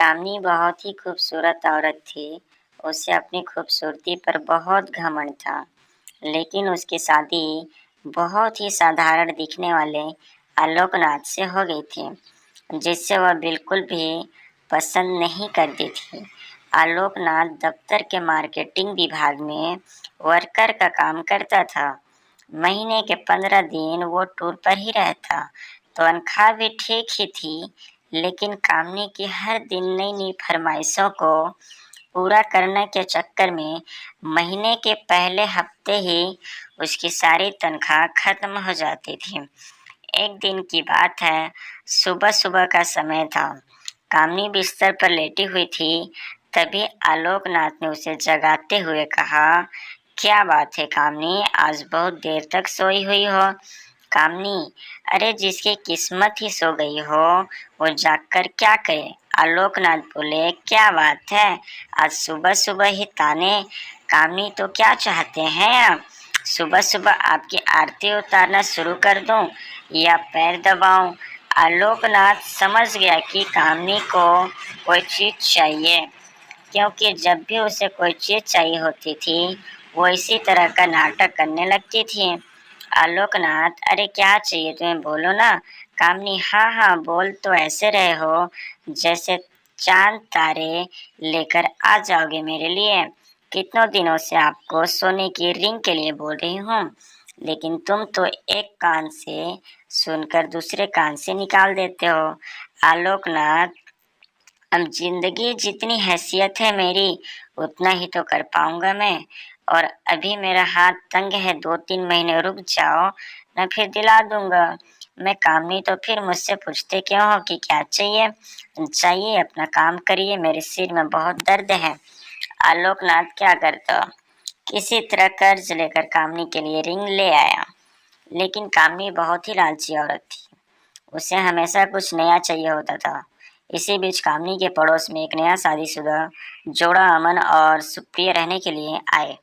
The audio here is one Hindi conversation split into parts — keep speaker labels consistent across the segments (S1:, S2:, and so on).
S1: कामनी बहुत ही खूबसूरत औरत थी। उसे अपनी खूबसूरती पर बहुत घमंड था, लेकिन उसकी शादी बहुत ही साधारण दिखने वाले आलोकनाथ से हो गई थी, जिससे वह बिल्कुल भी पसंद नहीं करती थी। आलोकनाथ दफ्तर के मार्केटिंग विभाग में वर्कर का काम करता था। महीने के 15 दिन वो टूर पर ही रहता। तनख्वाह भी ठीक ही थी, लेकिन कामनी की हर दिन नई नई फरमाइशों को पूरा करने के चक्कर में महीने के पहले हफ्ते ही उसकी सारी तनख्वाह खत्म हो जाती थी। एक दिन की बात है, सुबह सुबह का समय था। कामनी बिस्तर पर लेटी हुई थी। तभी आलोकनाथ ने उसे जगाते हुए कहा, क्या बात है कामनी, आज बहुत देर तक सोई हुई हो? कामनी, अरे जिसकी किस्मत ही सो गई हो वो जागकर क्या करे? आलोकनाथ बोले, क्या बात है, आज सुबह सुबह ही ताने? कामनी, तो क्या चाहते हैं आप? सुबह सुबह आपकी आरती उतारना शुरू कर दूं या पैर दबाऊं? आलोकनाथ समझ गया कि कामनी को कोई चीज चाहिए, क्योंकि जब भी उसे कोई चीज चाहिए होती थी वो इसी तरह का नाटक करने लगती थी। आलोकनाथ, अरे क्या चाहिए तुम्हें, बोलो ना। कामनी, हाँ हाँ बोल तो ऐसे रहे हो जैसे चांद तारे लेकर आ जाओगे मेरे लिए। कितनों दिनों से आपको सोने की रिंग के लिए बोल रही हूँ, लेकिन तुम तो एक कान से सुनकर दूसरे कान से निकाल देते हो। आलोकनाथ, अब जिंदगी जितनी हैसियत है मेरी उतना ही तो कर पाऊंगा मैं, और अभी मेरा हाथ तंग है, 2-3 महीने रुक जाओ न, फिर दिला दूंगा मैं। कामनी, तो फिर मुझसे पूछते क्यों हो कि क्या चाहिए? चाहिए अपना काम करिए, मेरे सिर में बहुत दर्द है। आलोकनाथ क्या करता, किसी तरह कर्ज लेकर कामनी के लिए रिंग ले आया, लेकिन कामनी बहुत ही लालची औरत थी। उसे हमेशा कुछ नया चाहिए होता था। इसी बीच कामनी के पड़ोस में एक नया शादीशुदा जोड़ा अमन और सुप्रिया रहने के लिए आए।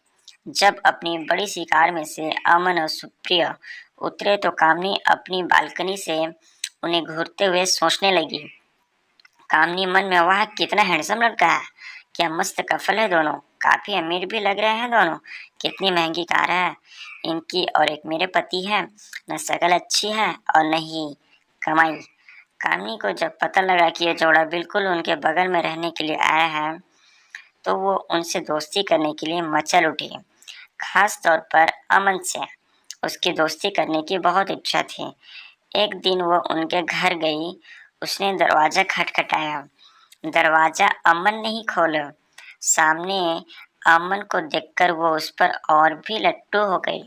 S1: जब अपनी बड़ी सी कार में से अमन और सुप्रिया उतरे तो कामनी अपनी बालकनी से उन्हें घूरते हुए सोचने लगी। कामनी मन में, वाह कितना हैंडसम लड़का है, क्या मस्त कपल है दोनों, काफी अमीर भी लग रहे हैं दोनों, कितनी महंगी कार है इनकी, और एक मेरे पति है, न शक्ल अच्छी है और न ही कमाई। कामनी को जब पता लगा कि ये जोड़ा बिल्कुल उनके बगल में रहने के लिए आया है, तो वो उनसे दोस्ती करने के लिए मचल उठी। खास तौर पर अमन से उसकी दोस्ती करने की बहुत इच्छा थी। एक दिन वो उनके घर गई। उसने दरवाजा खटखटाया। दरवाजा अमन ने ही खोला। सामने अमन को देखकर वो उस पर और भी लट्टू हो गई।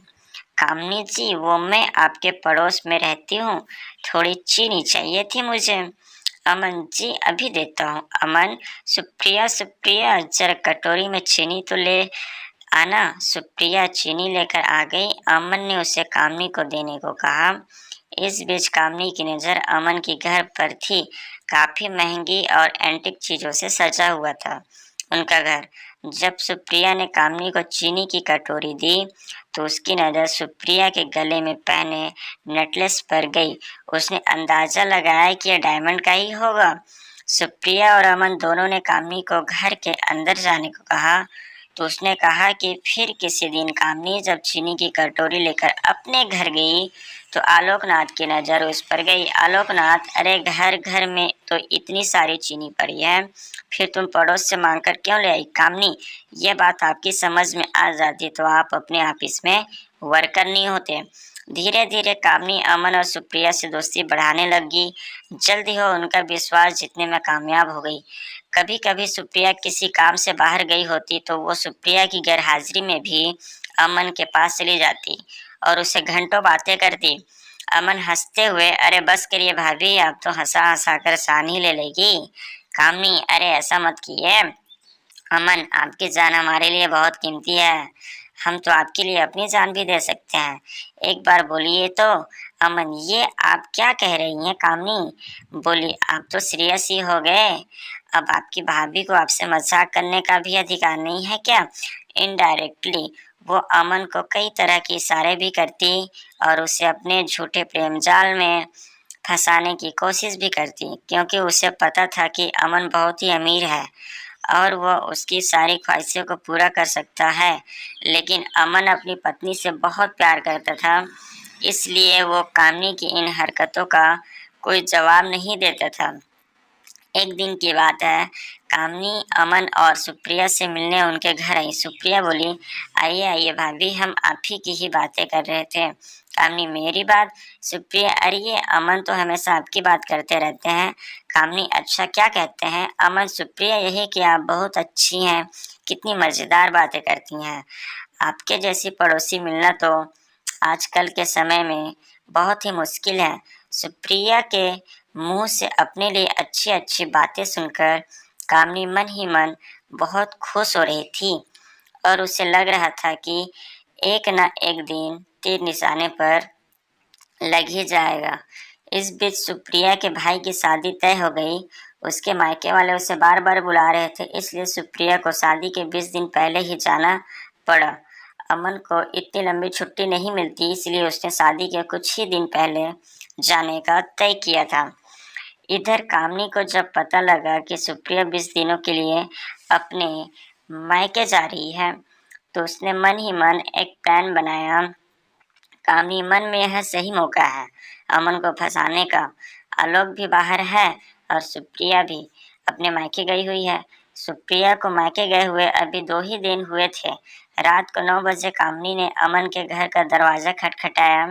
S1: कामनी जी, वो मैं आपके पड़ोस में रहती हूँ, थोड़ी चीनी चाहिए थी मुझे। अमन जी, अभी देता हूँ। अमन, सुप्रिया सुप्रिया, जरा कटोरी में चीनी तो ले आना। सुप्रिया चीनी लेकर आ गई। अमन ने उसे कामनी को देने को कहा। इस बीच कामनी की नजर अमन के घर पर थी। काफी महंगी और एंटीक चीजों से सजा हुआ था उनका घर। जब सुप्रिया ने कामनी को चीनी की कटोरी दी तो उसकी नजर सुप्रिया के गले में पहने नेकलेस पर गई। उसने अंदाजा लगाया कि यह डायमंड का ही होगा। सुप्रिया और अमन दोनों ने कामनी को घर के अंदर जाने को कहा तो उसने कहा कि फिर किसी दिन। कामनी जब चीनी की कटोरी लेकर अपने घर गई तो आलोकनाथ की नज़र उस पर गई। आलोकनाथ, अरे घर घर में तो इतनी सारी चीनी पड़ी है, फिर तुम पड़ोस से मांगकर क्यों ले आई? कामनी, ये बात आपकी समझ में आ जाती तो आप अपने ऑफिस में वर्कर नहीं होते। धीरे धीरे कामनी अमन और सुप्रिया से दोस्ती बढ़ाने लगी। जल्दी हो उनका विश्वास जीतने में कामयाब हो गई। कभी कभी सुप्रिया किसी काम से बाहर गई होती तो वो सुप्रिया की गैरहाजिरी में भी अमन के पास चली जाती और उससे घंटों बातें करती। अमन हंसते हुए, अरे बस करिए भाभी, आप तो हंसा हंसा कर सान ही ले लेगी। कामनी, अरे ऐसा मत कीजिए। अमन, आपकी जान हमारे लिए बहुत कीमती है, हम तो आपके लिए अपनी जान भी दे सकते हैं, एक बार बोलिए तो। अमन, ये आप क्या कह रही हैं? कामनी बोली, आप तो सीरियस ही हो गए, अब आपकी भाभी को आपसे मजाक करने का भी अधिकार नहीं है क्या? इनडायरेक्टली वो अमन को कई तरह के इशारे भी करती और उसे अपने झूठे प्रेम जाल में फंसाने की कोशिश भी करती, क्योंकि उसे पता था कि अमन बहुत ही अमीर है और वह उसकी सारी ख्वाहिशों को पूरा कर सकता है। लेकिन अमन अपनी पत्नी से बहुत प्यार करता था, इसलिए वो कामनी की इन हरकतों का कोई जवाब नहीं देता था। एक दिन की बात है, कामनी अमन और सुप्रिया से मिलने उनके घर आई। सुप्रिया बोली, आइए आइए भाभी, हम आप ही की ही बातें कर रहे थे। कामनी, मेरी बात? सुप्रिया, अरे ये अमन तो हमेशा आपकी बात करते रहते हैं। कामनी, अच्छा क्या कहते हैं? अमन, सुप्रिया, यही कि आप बहुत अच्छी हैं, कितनी मज़ेदार बातें करती हैं। आपके जैसी पड़ोसी मिलना तो आजकल के समय में बहुत ही मुश्किल है। सुप्रिया के मुंह से अपने लिए अच्छी अच्छी बातें सुनकर कामनी मन ही मन बहुत खुश हो रही थी और उसे लग रहा था कि एक न एक दिन तीर निशाने पर लग ही जाएगा। इस बीच सुप्रिया के भाई की शादी तय हो गई। उसके मायके वाले उसे बार बार बुला रहे थे, इसलिए सुप्रिया को शादी के 20 दिन पहले ही जाना पड़ा। अमन को इतनी लंबी छुट्टी नहीं मिलती, इसलिए उसने शादी के कुछ ही दिन पहले जाने का तय किया था। इधर कामनी को जब पता लगा कि सुप्रिया 20 दिनों के लिए अपने मायके जा रही है, तो उसने मन ही मन एक प्लान बनाया। कामनी मन में यह सही मौका है अमन को फंसाने का। आलोक भी बाहर है और सुप्रिया भी अपने मायके गई हुई है। सुप्रिया को मायके गए हुए अभी 2 ही दिन हुए थे। रात को 9 बजे कामनी ने अमन के घर का दरवाजा खटखटाया।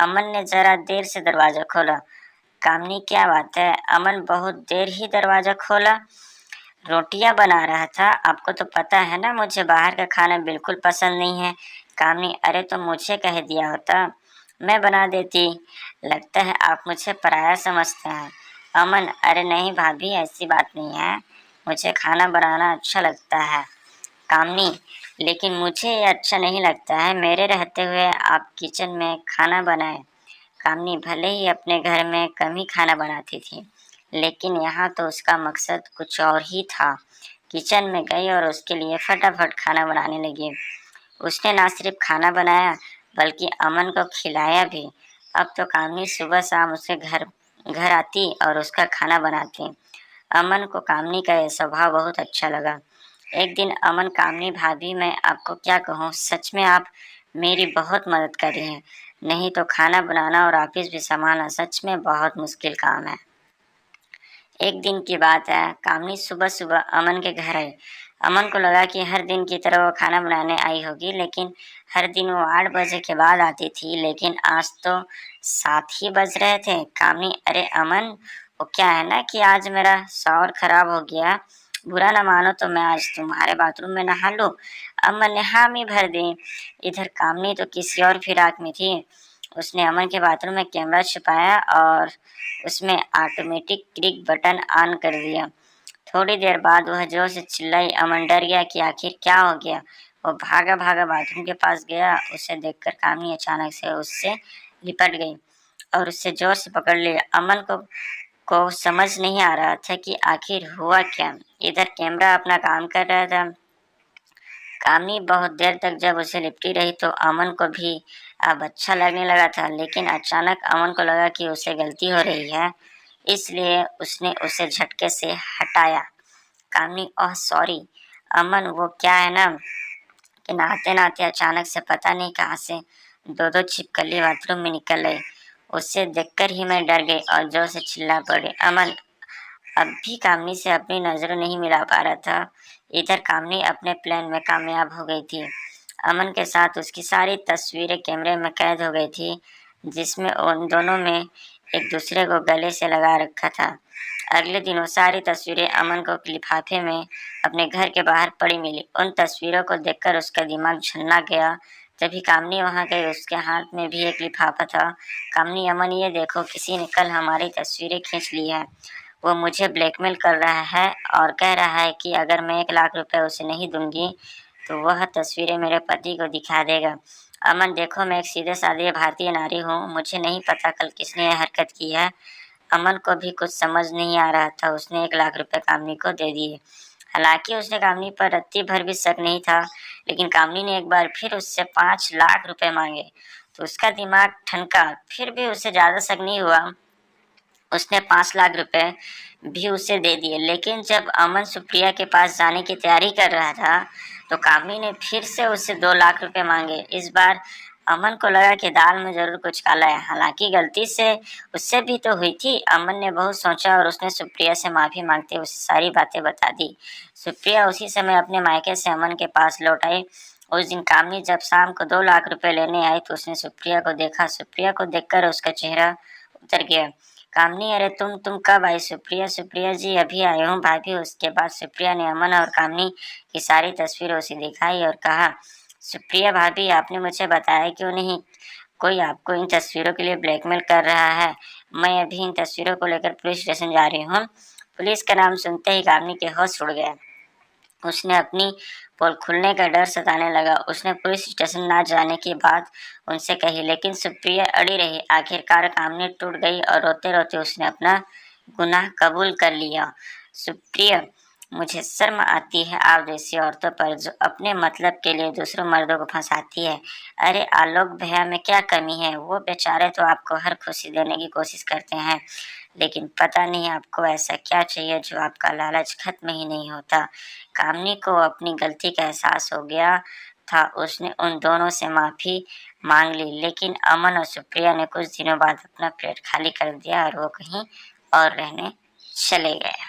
S1: अमन ने जरा देर से दरवाजा खोला। कामनी, क्या बात है? अमन बहुत देर ही दरवाजा खोला। रोटियां बना रहा था। आपको तो पता है ना, मुझे बाहर का खाना बिल्कुल पसंद नहीं है। कामनी, अरे तो मुझे कह दिया होता, मैं बना देती। लगता है आप मुझे पराया समझते हैं। अमन, अरे नहीं भाभी, ऐसी बात नहीं है, मुझे खाना बनाना अच्छा लगता है। कामनी, लेकिन मुझे ये अच्छा नहीं लगता है, मेरे रहते हुए आप किचन में खाना बनाए। कामनी भले ही अपने घर में कम ही खाना बनाती थी, लेकिन यहाँ तो उसका मकसद कुछ और ही था। किचन में गई और उसके लिए फटाफट खाना बनाने लगी। उसने ना सिर्फ खाना बनाया बल्कि अमन को खिलाया भी। अब तो कामनी सुबह शाम उसके घर घर आती और उसका खाना बनाती। अमन को कामनी का यह स्वभाव बहुत अच्छा लगा। एक दिन अमन, कामनी भाभी, मैं आपको क्या कहूँ, सच में आप मेरी बहुत मदद कर रही हैं। नहीं तो खाना बनाना और ऑफिस भी संभालना सच में बहुत मुश्किल काम है। एक दिन की बात है, कामनी सुबह सुबह अमन के घर आई। अमन को लगा कि हर दिन की तरह वो खाना बनाने आई होगी, लेकिन हर दिन वो 8 बजे के बाद आती थी, लेकिन आज तो 7 ही बज रहे थे। कामनी, अरे अमन, वो क्या है ना कि आज मेरा शावर खराब हो गया, बुरा ना मानो तो मैं आज तुम्हारे बाथरूम में नहा लूं। अमन ने हामी भर दी। इधर कामनी तो किसी और फिराक में थी। उसने अमन के बाथरूम में कैमरा छिपाया और उसमें ऑटोमेटिक क्लिक बटन ऑन कर दिया। थोड़ी देर बाद वह जोर से चिल्लाई। अमन डर गया कि आखिर क्या हो गया। वो भागा भागा बाथरूम के पास गया। उसे देखकर कामनी अचानक से उससे लिपट गई और उससे जोर से पकड़ लिया। अमन को समझ नहीं आ रहा था कि आखिर हुआ क्या। इधर कैमरा अपना काम कर रहा था। कामनी बहुत देर तक जब उसे लिपटी रही तो अमन को भी अब अच्छा लगने लगा था, लेकिन अचानक अमन को लगा कि उसे गलती हो रही है, इसलिए उसने उसे झटके से हटाया। कामनी, ओह सॉरी। अमन, वो क्या है ना कि नहाते नहाते अचानक से पता नहीं कहाँ से 2-2 छिपकली बाथरूम में निकल आई। उसे देखकर ही मैं डर गई और जोर से चिल्ला पड़ी। अमन अब भी कामनी से अपनी नजरें नहीं मिला पा रहा था। इधर कामनी अपने प्लान में कामयाब हो गई थी। अमन के साथ उसकी सारी तस्वीरें कैमरे में कैद हो गई थी, जिसमें उन दोनों में एक दूसरे को गले से लगा रखा था। अगले दिन वो सारी तस्वीरें अमन को लिफाफे में अपने घर के बाहर पड़ी मिली। उन तस्वीरों को देखकर उसका दिमाग झन्ना गया। तभी कामनी वहां गई। उसके हाथ में भी एक लिफाफा था। कामनी, अमन ये देखो, किसी ने कल हमारी तस्वीरें खींच ली है। वो मुझे ब्लैकमेल कर रहा है और कह रहा है कि अगर मैं 1 लाख रुपए उसे नहीं दूंगी तो वह तस्वीरें मेरे पति को दिखा देगा। अमन देखो, मैं एक सीधे साधे भारतीय नारी हूँ, मुझे नहीं पता कल किसने यह हरकत की है। अमन को भी कुछ समझ नहीं आ रहा था। उसने 1 लाख रुपए कामनी को दे दिए। हालांकि उसने कामनी पर रत्ती भर भी शक नहीं था, लेकिन कामनी ने एक बार फिर उससे 5 लाख रुपए मांगे तो उसका दिमाग ठनका। फिर भी उसे ज्यादा शक नहीं हुआ। उसने 5 लाख रुपए भी उसे दे दिए। लेकिन जब अमन सुप्रिया के पास जाने की तैयारी कर रहा था तो कामनी ने फिर से उससे 2 लाख रुपए मांगे। इस बार अमन को लगा कि दाल में जरूर कुछ काला है। हालांकि गलती से उससे भी तो हुई थी। अमन ने बहुत सोचा और उसने सुप्रिया से माफी मांगते उसे सारी बातें बता दी। सुप्रिया उसी समय अपने मायके से अमन के पास लौट आई। उस दिन कामनी जब शाम को 2 लाख रुपए लेने आई तो उसने सुप्रिया को देखा। सुप्रिया को देखकर उसका चेहरा उतर गया। कामनी, अरे तुम कब आई? सुप्रिया, सुप्रिया जी अभी आई हूँ भाभी। उसके बाद सुप्रिया ने अमन और कामनी की सारी तस्वीरें उसे दिखाई और कहा, सुप्रिया भाभी, आपने मुझे बताया क्यों नहीं? कोई आपको इन तस्वीरों के लिए ब्लैकमेल कर रहा है। मैं अभी इन तस्वीरों को लेकर पुलिस स्टेशन जा रही हूँ। पुलिस का नाम सुनते ही कामनी के होश उड़ गए। उसने अपनी पोल खुलने का डर सताने लगा। उसने पुलिस स्टेशन ना जाने की बात उनसे कही, लेकिन सुप्रिया अड़ी रही। आखिरकार कामनी टूट गई और रोते रोते उसने अपना गुनाह कबूल कर लिया। सुप्रिया, मुझे शर्म आती है आप जैसी औरतों पर जो अपने मतलब के लिए दूसरों मर्दों को फंसाती है। अरे आलोक भैया में क्या कमी है? वो बेचारे तो आपको हर खुशी देने की कोशिश करते हैं, लेकिन पता नहीं आपको ऐसा क्या चाहिए जो आपका लालच खत्म ही नहीं होता। कामनी को अपनी गलती का एहसास हो गया था। उसने उन दोनों से माफी मांग ली, लेकिन अमन और सुप्रिया ने कुछ दिनों बाद अपना पेट खाली कर दिया और वो कहीं और रहने चले गए।